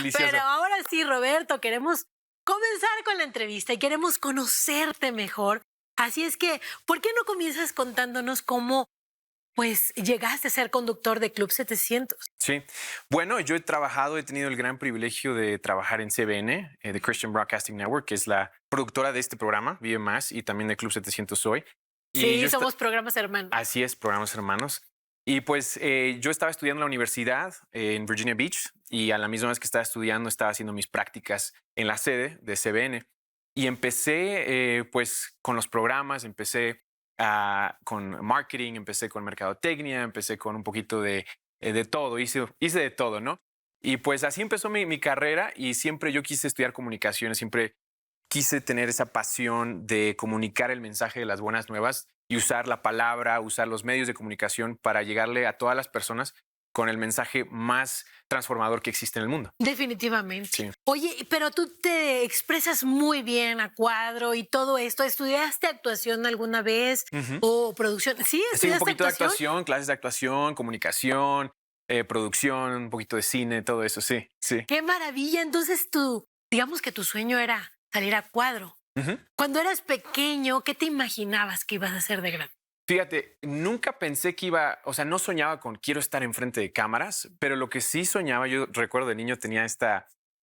delicioso. Pero ahora sí, Roberto, queremos comenzar con la entrevista y queremos conocerte mejor. Así es que, ¿por qué no comienzas contándonos cómo, pues, llegaste a ser conductor de Club 700? Sí. Bueno, yo he tenido el gran privilegio de trabajar en CBN, The Christian Broadcasting Network, que es la productora de este programa, Vive Más, y también de Club 700 Hoy. Y Sí, yo somos programas hermanos. así es, programas hermanos. Y pues yo estaba estudiando en la universidad en Virginia Beach y a la misma vez que estaba estudiando estaba haciendo mis prácticas en la sede de CBN. Y empecé pues con los programas, empecé con marketing, empecé con mercadotecnia, empecé con un poquito de todo, hice de todo, ¿no? Y pues así empezó mi carrera y siempre yo quise estudiar comunicaciones, siempre quise tener esa pasión de comunicar el mensaje de las buenas nuevas y usar la palabra, usar los medios de comunicación para llegarle a todas las personas con el mensaje más transformador que existe en el mundo. Definitivamente. Sí. Oye, pero tú te expresas muy bien a cuadro y todo esto. ¿Estudiaste actuación alguna vez Ujú. o producción? Sí, Sí, un estudiaste poquito de actuación. actuación, clases de actuación, comunicación, producción, un poquito de cine, todo eso, sí, sí. ¡Qué maravilla! Entonces digamos que tu sueño era salir a cuadro. Ujú. Cuando eras pequeño, ¿qué te imaginabas que ibas a hacer de grande? Fíjate, nunca pensé que o sea, no soñaba con quiero estar enfrente de cámaras, pero lo que sí soñaba, yo recuerdo de niño tenía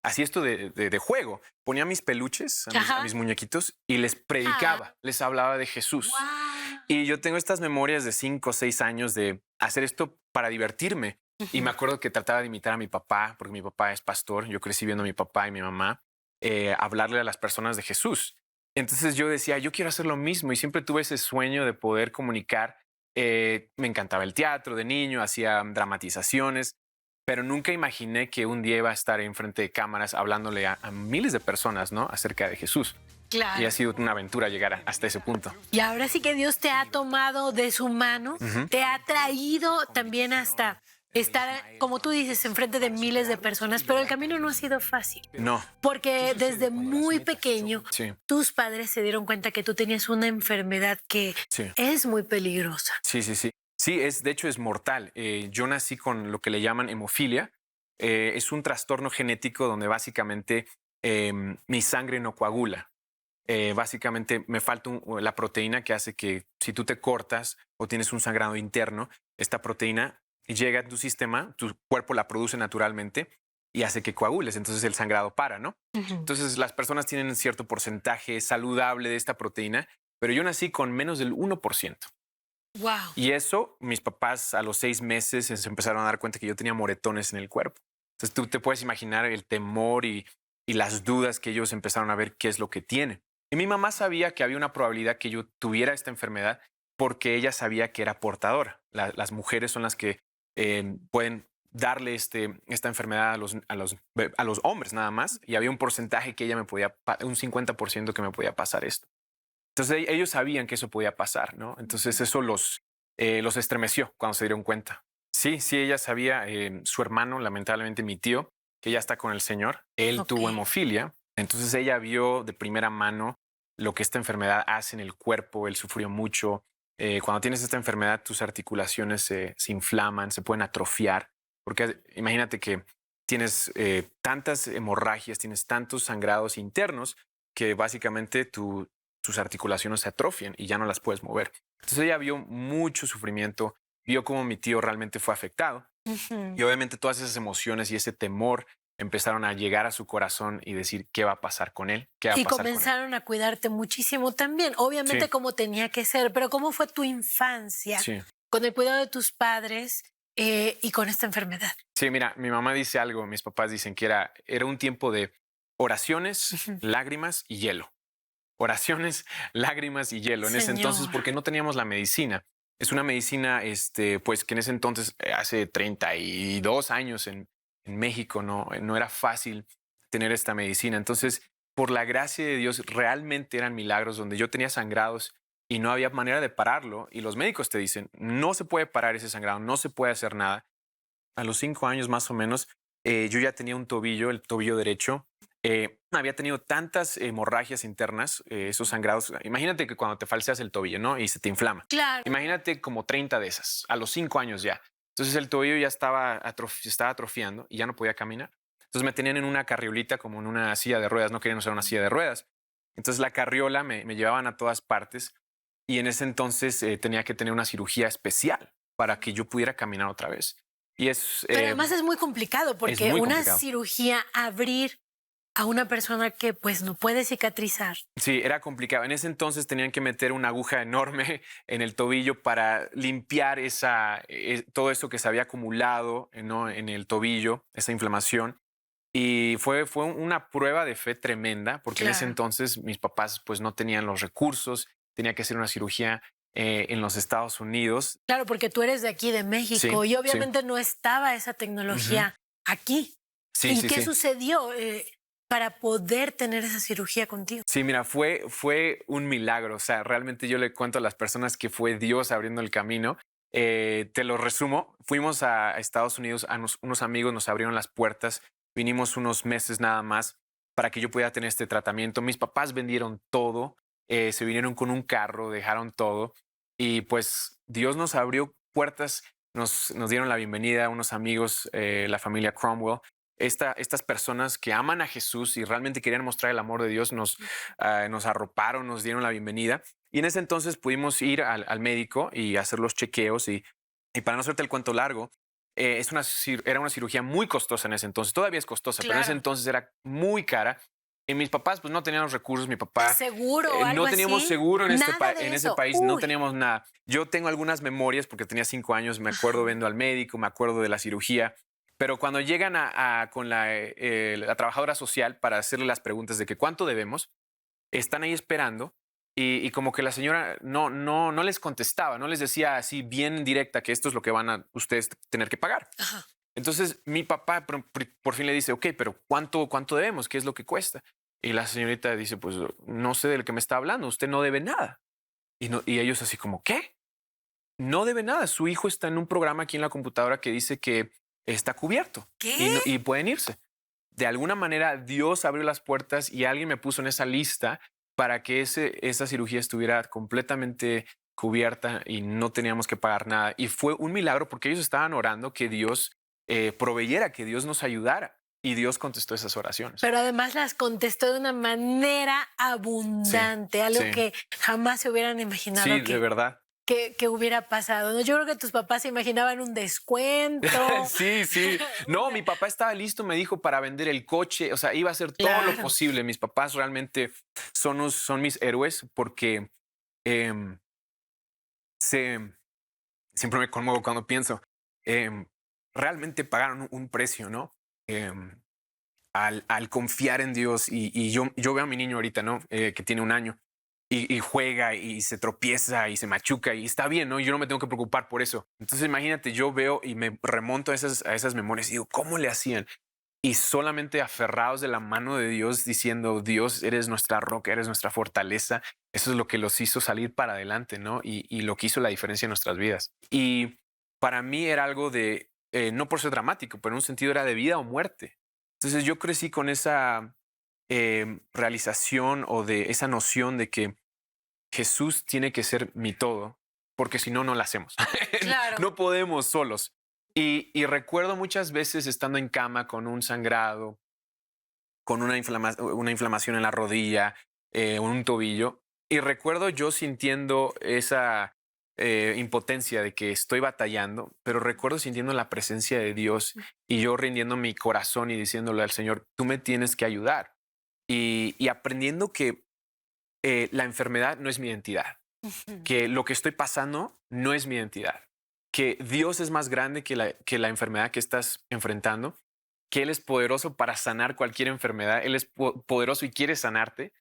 así esto de juego. Ponía mis peluches a Ajá. mis muñequitos y les predicaba, les hablaba de Jesús. ¡Wow! Y yo tengo estas memorias de 5 o 6 años de hacer esto para divertirme. Y me acuerdo que trataba de imitar a mi papá, porque mi papá es pastor. Yo crecí viendo a mi papá y mi mamá hablarle a las personas de Jesús. Entonces yo decía, yo quiero hacer lo mismo y siempre tuve ese sueño de poder comunicar. Me encantaba el teatro de niño, hacía dramatizaciones, pero nunca imaginé que un día iba a estar enfrente de cámaras hablándole a miles de personas, ¿no? Acerca de Jesús. Y ha Claro. sido una aventura llegar hasta ese punto. Y ahora sí que Dios te ha tomado de su mano, Ujú. te ha traído también hasta estar, como tú dices, enfrente de miles de personas, pero el camino no ha sido fácil, No, porque desde muy pequeño sí, tus padres se dieron cuenta que tú tenías una enfermedad que sí, es muy peligrosa. sí, sí, sí. Sí, de hecho es mortal. Yo nací con lo que le llaman hemofilia. Es un trastorno genético donde básicamente mi sangre no coagula. Básicamente me falta la proteína que hace que si tú te cortas o tienes un sangrado interno, esta proteína llega a tu sistema, tu cuerpo la produce naturalmente y hace que coagules. Entonces el sangrado para, ¿no? Ujú. Entonces las personas tienen cierto porcentaje saludable de esta proteína, pero yo nací con menos del 1%. Wow. Y eso, mis papás a los 6 meses se empezaron a dar cuenta que yo tenía moretones en el cuerpo. Entonces tú te puedes imaginar el temor y las dudas que ellos empezaron a ver qué es lo que tiene. Y mi mamá sabía que había una probabilidad que yo tuviera esta enfermedad porque ella sabía que era portadora. Las mujeres son las que pueden darle esta enfermedad a los hombres nada más. Y había un porcentaje que ella un 50% que me podía pasar esto. Entonces ellos sabían que eso podía pasar, ¿no? Entonces eso los estremeció cuando se dieron cuenta. Sí, sí, ella sabía, su hermano, lamentablemente mi tío, que ya está con el Señor, él Ok. tuvo hemofilia, entonces ella vio de primera mano lo que esta enfermedad hace en el cuerpo, él sufrió mucho. Cuando tienes esta enfermedad, tus articulaciones se inflaman, se pueden atrofiar, porque imagínate que tienes tantas hemorragias, tienes tantos sangrados internos que básicamente tus articulaciones se atrofian y ya no las puedes mover. Entonces ella vio mucho sufrimiento, vio cómo mi tío realmente fue afectado Ujú. y obviamente todas esas emociones y ese temor empezaron a llegar a su corazón y decir, ¿qué va a pasar con él? ¿Qué va a Y pasar con él? comenzaron a cuidarte muchísimo también, Sí, obviamente como tenía que ser, pero ¿cómo fue tu infancia sí. con el cuidado de tus padres y con esta enfermedad? Sí, mira, mi mamá dice algo, mis papás dicen que era un tiempo de oraciones, Ujú. lágrimas y hielo. Oraciones, lágrimas y hielo en ese entonces Señor. porque no teníamos la medicina. Es una medicina, pues que en ese entonces, hace 32 años en México, no era fácil tener esta medicina. Entonces, por la gracia de Dios, realmente eran milagros donde yo tenía sangrados y no había manera de pararlo. Y los médicos te dicen, no se puede parar ese sangrado, no se puede hacer nada. A los 5 años más o menos, yo ya tenía un tobillo, el tobillo derecho. Había tenido tantas hemorragias internas, esos sangrados. Imagínate que cuando te falseas el tobillo, ¿no? Y se te inflama. Claro. Imagínate como 30 de esas, a los 5 años ya. Entonces el tobillo ya estaba atrofiando y ya no podía caminar. Entonces me tenían en una carriolita como en una silla de ruedas, no querían usar una silla de ruedas. Entonces la carriola me llevaban a todas partes y en ese entonces tenía que tener una cirugía especial para que yo pudiera caminar otra vez. Y Pero además es muy complicado porque muy una complicado. cirugía, abrir a una persona que pues no puede cicatrizar. Sí, era complicado. En ese entonces tenían que meter una aguja enorme en el tobillo para limpiar todo eso que se había acumulado, ¿no? En el tobillo, esa inflamación. Y fue una prueba de fe tremenda, porque en ese Claro. entonces mis papás pues no tenían los recursos, tenía que hacer una cirugía en los Estados Unidos. Claro, porque tú eres de aquí, de Sí, México, y sí. obviamente no estaba esa Ujú. tecnología aquí. Sí, ¿Y sí, qué sí. sucedió para poder tener esa cirugía contigo? Sí, mira, fue un milagro. O sea, realmente yo le cuento a las personas que fue Dios abriendo el camino. Te lo resumo. Fuimos a Estados Unidos, unos amigos nos abrieron las puertas. Vinimos unos meses nada más para que yo pudiera tener este tratamiento. Mis papás vendieron todo, se vinieron con un carro, dejaron todo. Y pues Dios nos abrió puertas, nos dieron la bienvenida, unos amigos, la familia Cromwell. Estas personas que aman a Jesús y realmente querían mostrar el amor de Dios nos arroparon, nos dieron la bienvenida. Y en ese entonces pudimos ir al médico y hacer los chequeos. Y para no hacerte el cuento largo, era una cirugía muy costosa en ese entonces. Todavía es costosa, pero en ese Claro. entonces era muy cara. Y mis papás pues no tenían los recursos. Mi papá ¿Seguro o algo no teníamos así? seguro Nada de en ese eso. país, no Uy, teníamos nada. Yo tengo algunas memorias porque tenía 5 años, me acuerdo viendo al médico, me acuerdo de la cirugía. Pero cuando llegan con la trabajadora social para hacerle las preguntas de que cuánto debemos, están ahí esperando y como que la señora no les contestaba, no les decía así bien directa que esto es lo que van a ustedes tener que pagar. ajá. Entonces mi papá por fin le dice, ok, pero ¿cuánto debemos? ¿Qué es lo que cuesta? Y la señorita dice, pues no sé del que me está hablando, usted no debe nada. Y ellos así como, ¿qué? No debe nada. Su hijo está en un programa aquí en la computadora que dice que está cubierto ¿Qué? y pueden irse. De alguna manera, Dios abrió las puertas y alguien me puso en esa lista para que esa cirugía estuviera completamente cubierta y no teníamos que pagar nada. Y fue un milagro porque ellos estaban orando que Dios proveyera, que Dios nos ayudara. Y Dios contestó esas oraciones. Pero además las contestó de una manera Sí, abundante, algo sí, que jamás se hubieran imaginado sí, de verdad. que hubiera pasado, ¿no? Yo creo que tus papás se imaginaban un descuento. Sí, sí. No, mi papá estaba listo, me dijo, para vender el coche. O sea, iba a hacer todo lo Claro. posible. Mis papás realmente son mis héroes porque em, se, siempre me conmuevo cuando pienso, em, realmente pagaron un precio, ¿no? Em, al confiar en Dios y yo veo a mi niño ahorita, ¿no? Que tiene 1 año y juega y se tropieza y se machuca y está bien, ¿no? Yo no me tengo que preocupar por eso. Entonces imagínate, yo veo y me remonto a esas memorias y digo, ¿cómo le hacían? Y solamente aferrados de la mano de Dios diciendo, Dios, eres nuestra roca, eres nuestra fortaleza. Eso es lo que los hizo salir para adelante, ¿no? Y lo que hizo la diferencia en nuestras vidas. Y para mí era algo de, no por ser dramático, pero en un sentido era de vida o muerte. Entonces yo crecí con esa realización o de esa noción de que Jesús tiene que ser mi todo, porque si no, no lo hacemos. Claro. No podemos solos. Y recuerdo muchas veces estando en cama con un sangrado, con una inflamación en la rodilla, un tobillo, y recuerdo yo sintiendo esa impotencia de que estoy batallando, pero recuerdo sintiendo la presencia de Dios y yo rindiendo mi corazón y diciéndole al Señor, tú me tienes que ayudar. Y aprendiendo que la enfermedad no es mi identidad, Ujú. que lo que estoy pasando no es mi identidad, que Dios es más grande que la enfermedad que estás enfrentando, que Él es poderoso para sanar cualquier enfermedad, Él es poderoso y quiere sanarte,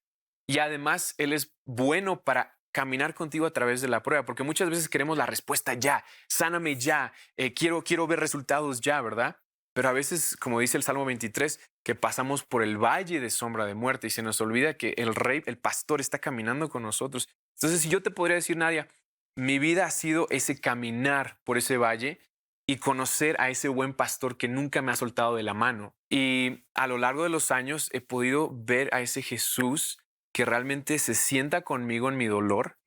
y además Él es bueno para caminar contigo a través de la prueba, porque muchas veces queremos la respuesta ya, sáname ya, quiero ver resultados ya, ¿verdad? Pero a veces, como dice el Salmo 23, que pasamos por el valle de sombra de muerte y se nos olvida que el rey, el pastor, está caminando con nosotros. Entonces, si yo te podría decir, Nadia, mi vida ha sido ese caminar por ese valle y conocer a ese buen pastor que nunca me ha soltado de la mano. Y a lo largo de los años he podido ver a ese Jesús que realmente se sienta conmigo en mi dolor,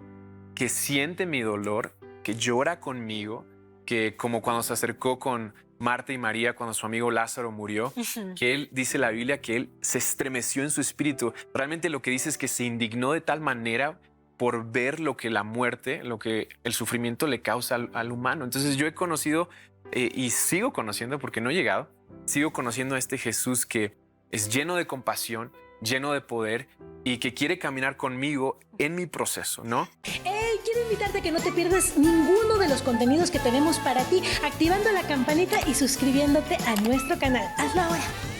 que siente mi dolor, que llora conmigo, que como cuando se acercó con Marta y María cuando su amigo Lázaro murió, que él, dice la Biblia, que él se estremeció en su espíritu. Realmente lo que dice es que se indignó de tal manera por ver lo que la muerte, lo que el sufrimiento le causa al humano. Entonces yo he conocido y sigo conociendo, porque no he llegado, sigo conociendo a este Jesús que es lleno de compasión, lleno de poder y que quiere caminar conmigo en mi proceso, ¿no? Quiero invitarte a que no te pierdas ninguno de los contenidos que tenemos para ti, activando la campanita y suscribiéndote a nuestro canal. Hazlo ahora.